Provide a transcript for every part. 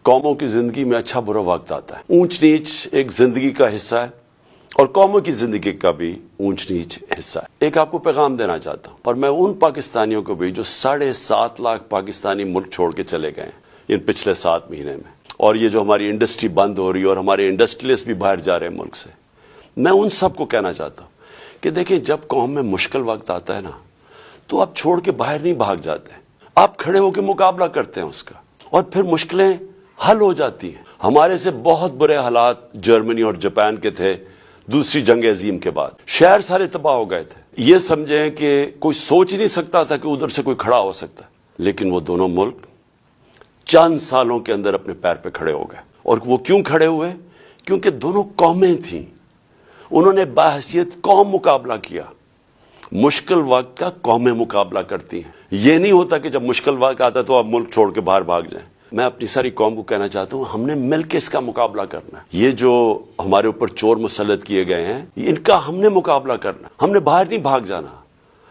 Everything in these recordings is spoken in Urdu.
قوموں کی زندگی میں اچھا برا وقت آتا ہے. اونچ نیچ ایک زندگی کا حصہ ہے اور قوموں کی زندگی کا بھی اونچ نیچ حصہ ہے. ایک آپ کو پیغام دینا چاہتا ہوں، اور میں ان پاکستانیوں کو بھی جو 7.5 لاکھ پاکستانی ملک چھوڑ کے چلے گئے ہیں ان پچھلے 7 مہینے میں، اور یہ جو ہماری انڈسٹری بند ہو رہی ہے اور ہمارے انڈسٹریلسٹ بھی باہر جا رہے ہیں ملک سے، میں ان سب کو کہنا چاہتا ہوں کہ دیکھیں، جب قوم میں مشکل وقت آتا ہے نا تو آپ چھوڑ کے باہر نہیں بھاگ جاتے، آپ کھڑے ہو کے مقابلہ کرتے ہیں اس کا، اور پھر مشکلیں حل ہو جاتی ہیں. ہمارے سے بہت برے حالات جرمنی اور جاپان کے تھے دوسری جنگ عظیم کے بعد. شہر سارے تباہ ہو گئے تھے. یہ سمجھیں کہ کوئی سوچ ہی نہیں سکتا تھا کہ ادھر سے کوئی کھڑا ہو سکتا ہے، لیکن وہ دونوں ملک چند سالوں کے اندر اپنے پیر پہ کھڑے ہو گئے. اور وہ کیوں کھڑے ہوئے؟ کیونکہ دونوں قومیں تھیں، انہوں نے بحیثیت قوم مقابلہ کیا. مشکل وقت کا قومیں مقابلہ کرتی ہیں. یہ نہیں ہوتا کہ جب مشکل وقت آتا ہے تو آپ ملک چھوڑ کے باہر بھاگ جائیں. میں اپنی ساری قوم کو کہنا چاہتا ہوں، ہم نے مل کے اس کا مقابلہ کرنا ہے. یہ جو ہمارے اوپر چور مسلط کیے گئے ہیں ان کا ہم نے مقابلہ کرنا. ہم نے باہر نہیں بھاگ جانا.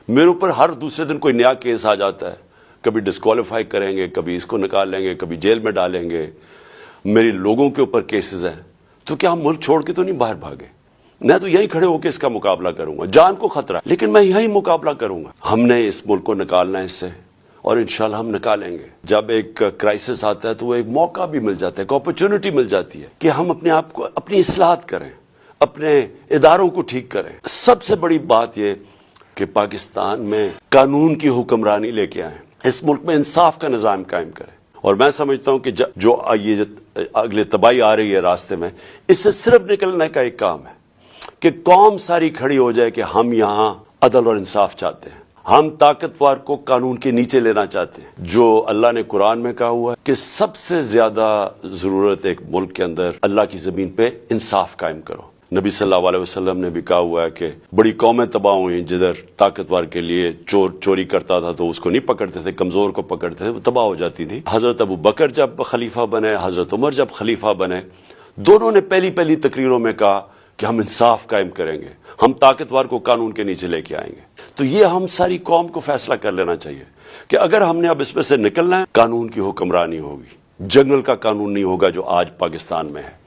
میرے اوپر ہر دوسرے دن کوئی نیا کیس آ جاتا ہے، کبھی ڈسکوالیفائی کریں گے، کبھی اس کو نکال لیں گے، کبھی جیل میں ڈالیں گے. میری لوگوں کے اوپر کیسز ہیں، تو کیا ہم ملک چھوڑ کے تو نہیں باہر بھاگے؟ میں تو یہیں کھڑے ہو کے اس کا مقابلہ کروں گا. جان کو خطرہ ہے لیکن میں یہیں مقابلہ کروں گا. ہم نے اس ملک کو نکالنا ہے اس سے، اور انشاءاللہ ہم نکالیں گے. جب ایک کرائسس آتا ہے تو وہ ایک موقع بھی مل جاتا ہے، ایک اپرچونٹی مل جاتی ہے کہ ہم اپنے آپ کو اپنی اصلاحات کریں، اپنے اداروں کو ٹھیک کریں. سب سے بڑی بات یہ کہ پاکستان میں قانون کی حکمرانی لے کے آئیں، اس ملک میں انصاف کا نظام قائم کریں. اور میں سمجھتا ہوں کہ جو یہ اگلے تباہی آ رہی ہے راستے میں، اس سے صرف نکلنے کا ایک کام ہے کہ قوم ساری کھڑی ہو جائے کہ ہم یہاں عدل اور انصاف چاہتے ہیں. ہم طاقتور کو قانون کے نیچے لینا چاہتے ہیں. جو اللہ نے قرآن میں کہا ہوا ہے کہ سب سے زیادہ ضرورت ایک ملک کے اندر اللہ کی زمین پہ انصاف قائم کرو. نبی صلی اللہ علیہ وسلم نے بھی کہا ہوا ہے کہ بڑی قومیں تباہ ہوئی جدھر طاقتور کے لیے چوری کرتا تھا تو اس کو نہیں پکڑتے تھے، کمزور کو پکڑتے تھے، وہ تباہ ہو جاتی تھی. حضرت ابو بکر جب خلیفہ بنے، حضرت عمر جب خلیفہ بنے، دونوں نے پہلی تقریروں میں کہا کہ ہم انصاف قائم کریں گے، ہم طاقتور کو قانون کے نیچے لے کے آئیں گے. تو یہ ہم ساری قوم کو فیصلہ کر لینا چاہیے کہ اگر ہم نے اب اس میں سے نکلنا ہے، قانون کی حکمرانی ہوگی، جنگل کا قانون نہیں ہوگا جو آج پاکستان میں ہے.